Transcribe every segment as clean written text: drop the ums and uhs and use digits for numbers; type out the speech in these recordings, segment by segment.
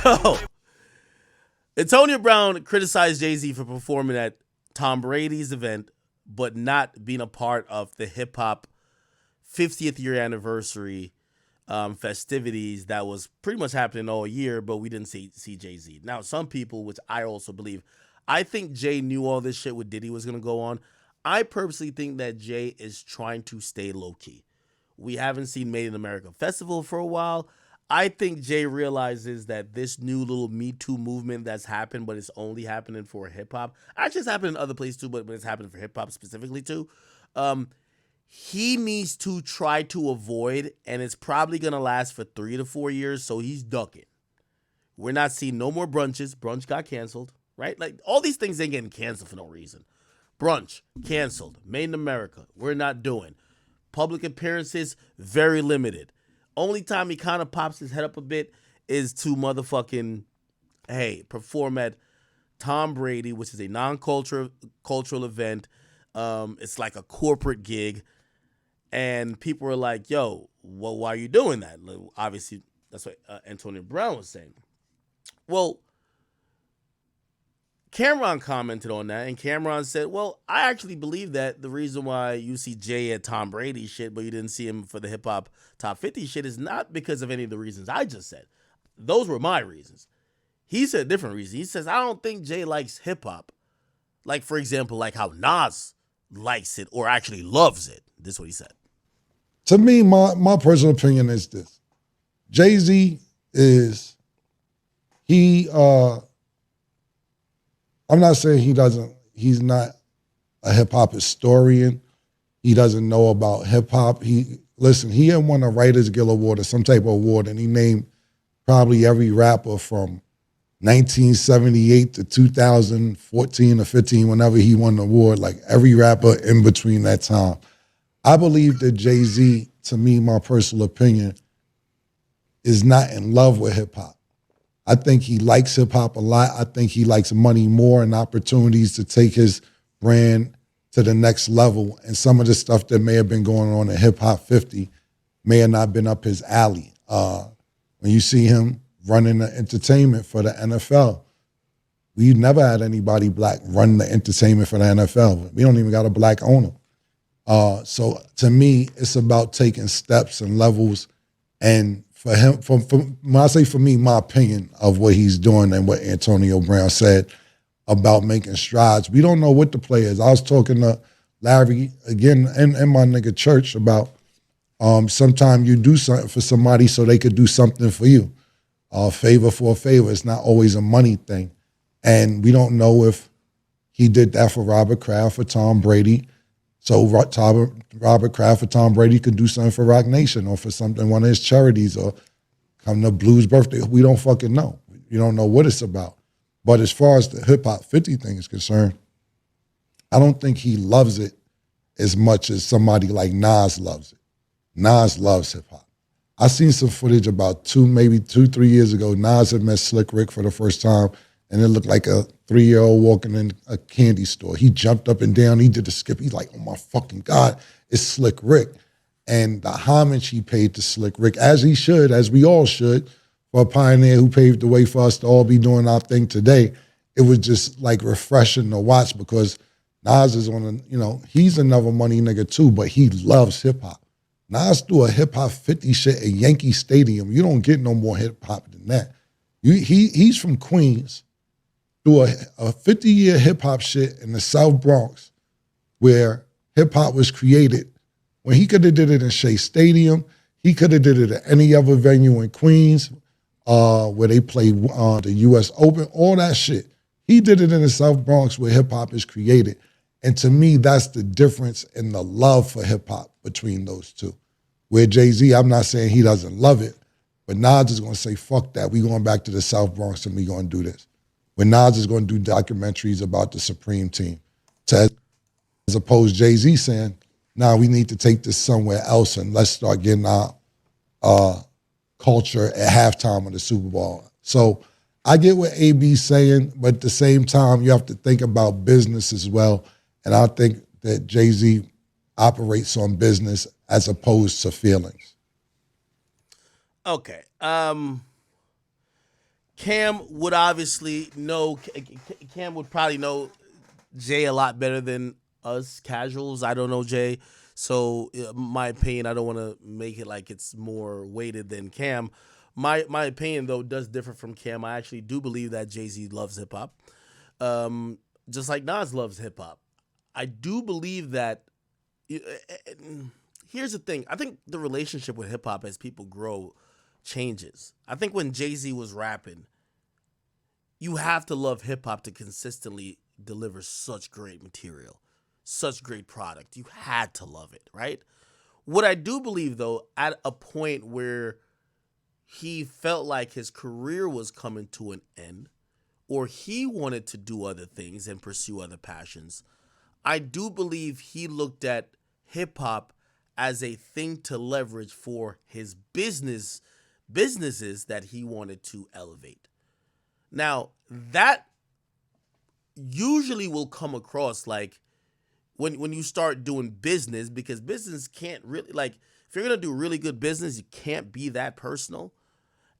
Oh, Antonio Brown criticized Jay-Z for performing at Tom Brady's event, but not being a part of the hip hop 50th year anniversary festivities that was pretty much happening all year, but we didn't see Jay-Z. Now, some people, which I also believe, I think Jay knew all this shit with Diddy was going to go on. I purposely think that Jay is trying to stay low-key. We haven't seen Made in America Festival for a while. I think Jay realizes that this new little Me Too movement that's happened, but it's only happening for hip-hop. Actually, it's happening in other places too, but it's happening for hip-hop specifically too. He needs to try to avoid, and it's probably going to last for 3 to 4 years, so he's ducking. We're not seeing no more brunches. Brunch got canceled, right? Like, all these things ain't getting canceled for no reason. Brunch, canceled. Made in America, we're not doing. Public appearances, very limited. Only time he kind of pops his head up a bit is to motherfucking, perform at Tom Brady, which is a non-cultural event. It's like a corporate gig. And people were like, yo, well, why are you doing that? Obviously, that's what Antonio Brown was saying. Well, Camron commented on that, and Camron said, well, I actually believe that the reason why you see Jay at Tom Brady shit, but you didn't see him for the hip-hop top 50 shit is not because of any of the reasons I just said. Those were my reasons. He said a different reason. He says, I don't think Jay likes hip-hop. Like, for example, like how Nas likes it or actually loves it. This is what he said. To me, my personal opinion is this. Jay-Z is, I'm not saying he's not a hip-hop historian. He doesn't know about hip-hop. He had won a Writers Guild Award or some type of award, and he named probably every rapper from 1978 to 2014 or 15, whenever he won the award, like every rapper in between that time. I believe that Jay-Z, to me, my personal opinion, is not in love with hip-hop. I think he likes hip-hop a lot. I think he likes money more and opportunities to take his brand to the next level. And some of the stuff that may have been going on in Hip Hop 50 may have not been up his alley. When you see him running the entertainment for the NFL, we never had anybody black run the entertainment for the NFL. We don't even got a black owner. So to me, it's about taking steps and levels. And for him, when I say for me, my opinion of what he's doing and what Antonio Brown said about making strides, we don't know what the play is. I was talking to Larry again in my nigga church about sometimes you do something for somebody so they could do something for you. Favor for a favor. It's not always a money thing. And we don't know if he did that for Robert Kraft or Tom Brady. So Robert Kraft or Tom Brady could do something for Rock Nation or for something, one of his charities, or come to Blue's birthday. We don't fucking know. You don't know what it's about. But as far as the Hip Hop 50 thing is concerned, I don't think he loves it as much as somebody like Nas loves it. Nas loves hip hop. I seen some footage about 3 years ago. Nas had met Slick Rick for the first time, and it looked like a 3-year-old walking in a candy store. He jumped up and down. He did the skip. He's like, oh my fucking God, it's Slick Rick. And the homage he paid to Slick Rick, as he should, as we all should, for a pioneer who paved the way for us to all be doing our thing today, it was just like refreshing to watch because Nas is he's another money nigga too, but he loves hip hop. Nas threw a hip hop 50 shit at Yankee Stadium. You don't get no more hip hop than that. He's from Queens, threw a 50-year hip hop shit in the South Bronx where hip hop was created. When he could have did it in Shea Stadium, he could have did it at any other venue in Queens where they played the U.S. Open, all that shit. He did it in the South Bronx where hip hop is created. And to me, that's the difference in the love for hip hop between those two. Where Jay-Z, I'm not saying he doesn't love it, but Nas is going to say, fuck that. We going back to the South Bronx and we going to do this. When Nas is going to do documentaries about the Supreme Team. As opposed to Jay-Z saying, nah, we need to take this somewhere else and let's start getting our culture at halftime of the Super Bowl. So I get what AB's saying, but at the same time, you have to think about business as well. And I think that Jay-Z operates on business as opposed to feelings. Okay. Cam would obviously know. Cam would probably know Jay a lot better than us casuals. I don't know Jay, so my opinion, I don't want to make it like it's more weighted than Cam. My opinion though does differ from Cam. I actually do believe that Jay Z loves hip hop, um, just like Nas loves hip hop. I do believe that. Here's the thing. I think the relationship with hip hop as people grow changes. I think when Jay Z was rapping, you have to love hip hop to consistently deliver such great material, such great product. You had to love it, right? What I do believe though, at a point where he felt like his career was coming to an end, or he wanted to do other things and pursue other passions, I do believe he looked at hip hop as a thing to leverage for his businesses that he wanted to elevate. Now, that usually will come across like when you start doing business, because business can't really, like, if you're gonna do really good business, you can't be that personal.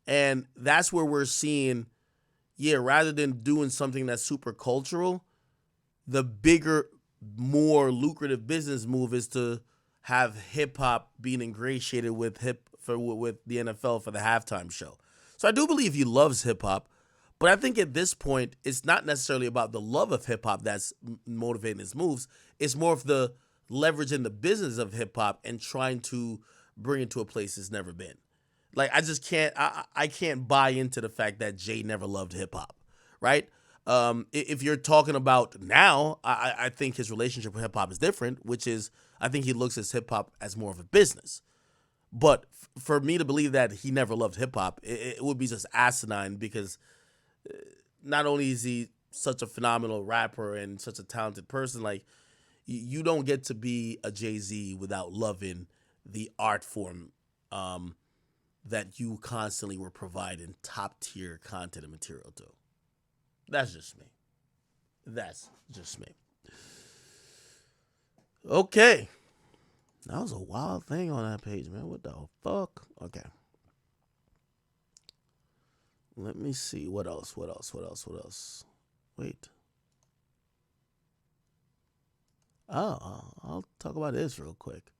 And that's where we're seeing, yeah, rather than doing something that's super cultural, the bigger, more lucrative business move is to have hip hop being ingratiated with with the NFL for the halftime show. So I do believe he loves hip hop, but I think at this point it's not necessarily about the love of hip hop that's motivating his moves. It's more of the leveraging the business of hip hop and trying to bring it to a place it's never been. Like I just can't I can't buy into the fact that Jay never loved hip hop, right? If you're talking about now, I think his relationship with hip hop is different, which is I think he looks at hip hop as more of a business. But for me to believe that he never loved hip hop, it would be just asinine because not only is he such a phenomenal rapper and such a talented person, like you don't get to be a Jay Z without loving the art form that you constantly were providing top tier content and material to. That's just me. That's just me. Okay. That was a wild thing on that page, man. What the fuck? Okay. Let me see. What else? What else? What else? What else? Wait. Oh, I'll talk about this real quick.